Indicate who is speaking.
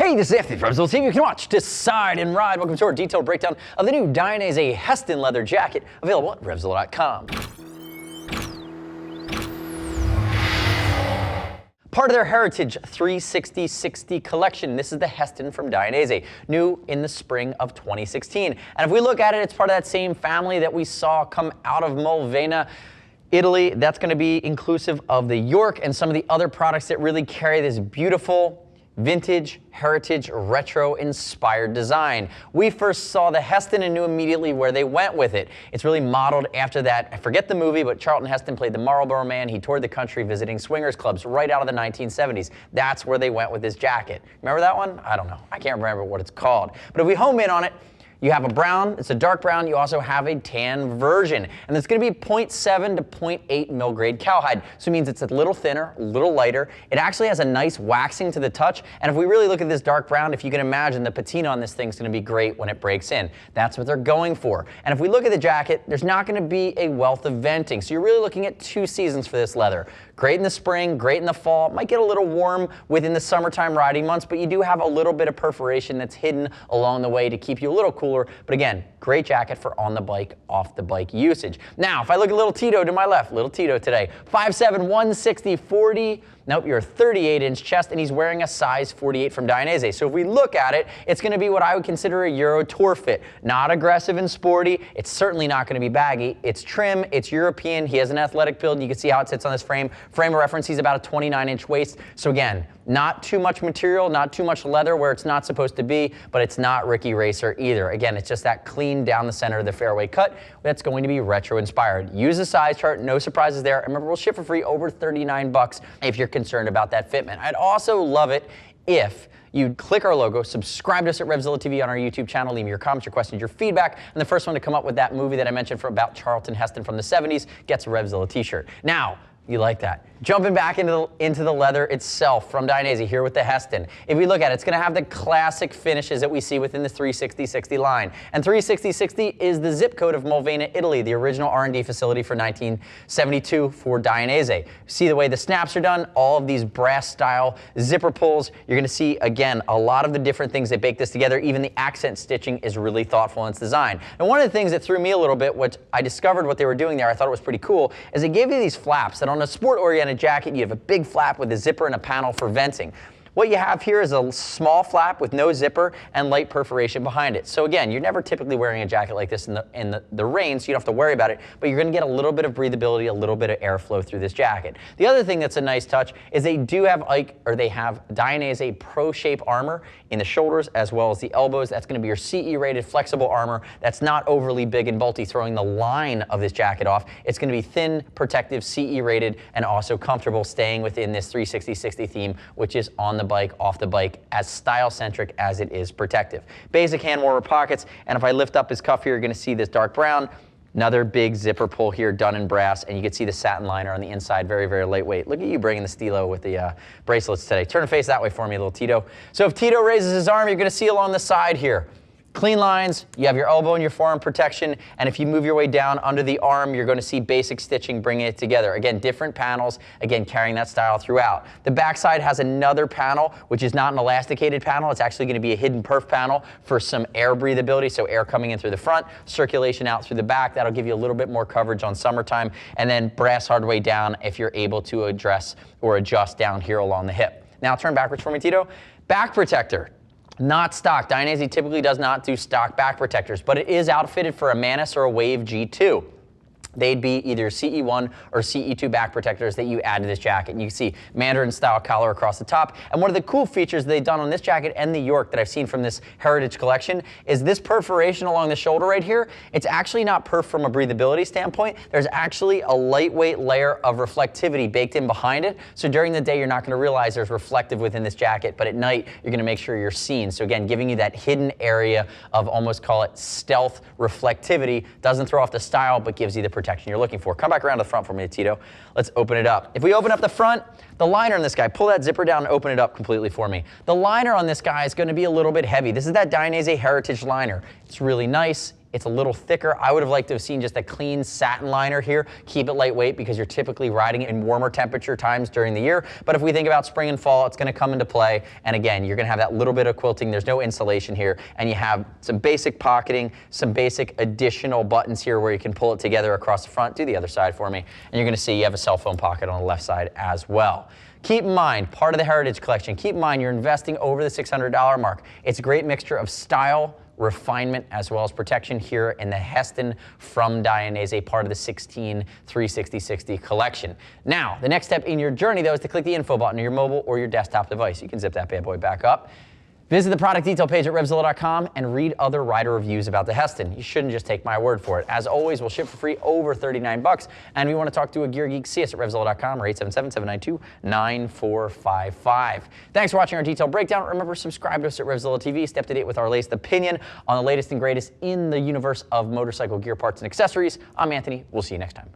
Speaker 1: Hey, this is Anthony from RevZilla TV. You can watch, decide, and ride. Welcome to our detailed breakdown of the new Dainese Heston Leather Jacket, available at RevZilla.com. Part of their Heritage 360/60 collection. This is the Heston from Dainese, new in the spring of 2016. And if we look at it, it's part of that same family that we saw come out of Modena, Italy. That's going to be inclusive of the York and some of the other products that really carry this beautiful, vintage, heritage, retro-inspired design. We first saw the Heston and knew immediately where they went with it. It's really modeled after that. I forget the movie, but Charlton Heston played the Marlboro Man. He toured the country visiting swingers clubs right out of the 1970s. That's where they went with this jacket. Remember that one? I don't know. I can't remember what it's called. But if we home in on it, you have a brown, it's a dark brown, you also have a tan version. And it's gonna be 0.7 to 0.8 mil grade cowhide. So it means it's a little thinner, a little lighter. It actually has a nice waxing to the touch. And if we really look at this dark brown, if you can imagine, the patina on this thing's gonna be great when it breaks in. That's what they're going for. And if we look at the jacket, there's not gonna be a wealth of venting. So you're really looking at 2 seasons for this leather. Great in the spring, great in the fall. It might get a little warm within the summertime riding months, but you do have a little bit of perforation that's hidden along the way to keep you a little cooler. But again, great jacket for on the bike, off the bike usage. Now, if I look at little Tito to my left, little Tito today, 5'7", 160, 40. Nope, you're a 38-inch chest, and he's wearing a size 48 from Dainese. So if we look at it, it's going to be what I would consider a Euro tour fit. Not aggressive and sporty. It's certainly not going to be baggy. It's trim. It's European. He has an athletic build, and you can see how it sits on this frame. Frame of reference, he's about a 29-inch waist. So again, not too much material, not too much leather where it's not supposed to be, but it's not Ricky Racer either. Again, it's just that clean down the center of the fairway cut that's going to be retro-inspired. Use the size chart, no surprises there. Remember, we'll ship for free over 39 bucks if you're concerned about that fitment. I'd also love it if you'd click our logo, subscribe to us at RevZilla TV on our YouTube channel, leave me your comments, your questions, your feedback, and the first one to come up with that movie that I mentioned about Charlton Heston from the 70s gets a RevZilla t-shirt. Now, you like that. Jumping back into the leather itself from Dainese here with the Heston. If we look at it, it's going to have the classic finishes that we see within the 360/60 line. And 360/60 is the zip code of Modena, Italy, the original R&D facility for 1972 for Dainese. See the way the snaps are done, all of these brass style zipper pulls. You're going to see, again, a lot of the different things that bake this together. Even the accent stitching is really thoughtful in its design. And one of the things that threw me a little bit, which I discovered what they were doing there, I thought it was pretty cool, is they gave you these flaps that on a sport-oriented jacket, you have a big flap with a zipper and a panel for venting. What you have here is a small flap with no zipper and light perforation behind it. So again, you're never typically wearing a jacket like this in the rain, so you don't have to worry about it, but you're gonna get a little bit of breathability, a little bit of airflow through this jacket. The other thing that's a nice touch is they have Dainese Pro Shape armor in the shoulders as well as the elbows. That's gonna be your CE rated flexible armor that's not overly big and bulky, throwing the line of this jacket off. It's gonna be thin, protective, CE rated, and also comfortable, staying within this 360/60 theme, which is on the bike, off the bike, as style-centric as it is protective. Basic hand warmer pockets, and if I lift up his cuff here, you're gonna see this dark brown, another big zipper pull here done in brass, and you can see the satin liner on the inside, very, very lightweight. Look at you bringing the stilo with the bracelets today. Turn and face that way for me, little Tito. So if Tito raises his arm, you're gonna see along the side here, clean lines, you have your elbow and your forearm protection, and if you move your way down under the arm, you're going to see basic stitching bringing it together. Again, different panels, again, carrying that style throughout. The backside has another panel, which is not an elasticated panel. It's actually going to be a hidden perf panel for some air breathability, so air coming in through the front, circulation out through the back. That'll give you a little bit more coverage on summertime, and then brass hard way down if you're able to address or adjust down here along the hip. Now turn backwards for me, Tito. Back protector. Not stock. Dainese typically does not do stock back protectors, but it is outfitted for a Manus or a Wave G2. They'd be either CE1 or CE2 back protectors that you add to this jacket. And you can see Mandarin style collar across the top. And one of the cool features they've done on this jacket and the York that I've seen from this Heritage collection is this perforation along the shoulder right here. It's actually not perf from a breathability standpoint. There's actually a lightweight layer of reflectivity baked in behind it. So during the day, you're not going to realize there's reflective within this jacket, but at night, you're going to make sure you're seen. So again, giving you that hidden area of almost call it stealth reflectivity. Doesn't throw off the style, but gives you the protection you're looking for. Come back around to the front for me, Tito. Let's open it up. If we open up the front, the liner on this guy, pull that zipper down and open it up completely for me. The liner on this guy is going to be a little bit heavy. This is that Dainese Heritage liner. It's really nice, It's a little thicker. I would have liked to have seen just a clean satin liner here. Keep it lightweight because you're typically riding it in warmer temperature times during the year. But if we think about spring and fall, it's going to come into play. And again, you're going to have that little bit of quilting. There's no insulation here. And you have some basic pocketing, some basic additional buttons here where you can pull it together across the front. Do the other side for me. And you're going to see you have a cell phone pocket on the left side as well. Keep in mind, part of the Heritage Collection, keep in mind you're investing over the $600 mark. It's a great mixture of style, refinement, as well as protection here in the Heston from Dainese, part of the 16 360/60 collection. Now, the next step in your journey, though, is to click the info button on your mobile or your desktop device. You can zip that bad boy back up. Visit the product detail page at RevZilla.com and read other rider reviews about the Heston. You shouldn't just take my word for it. As always, we'll ship for free over $39. And if you want to talk to a gear geek, see us at RevZilla.com or 877-792-9455. Thanks for watching our detailed breakdown. Remember, subscribe to us at RevZilla TV. Stay up to date with our latest opinion on the latest and greatest in the universe of motorcycle gear parts and accessories. I'm Anthony. We'll see you next time.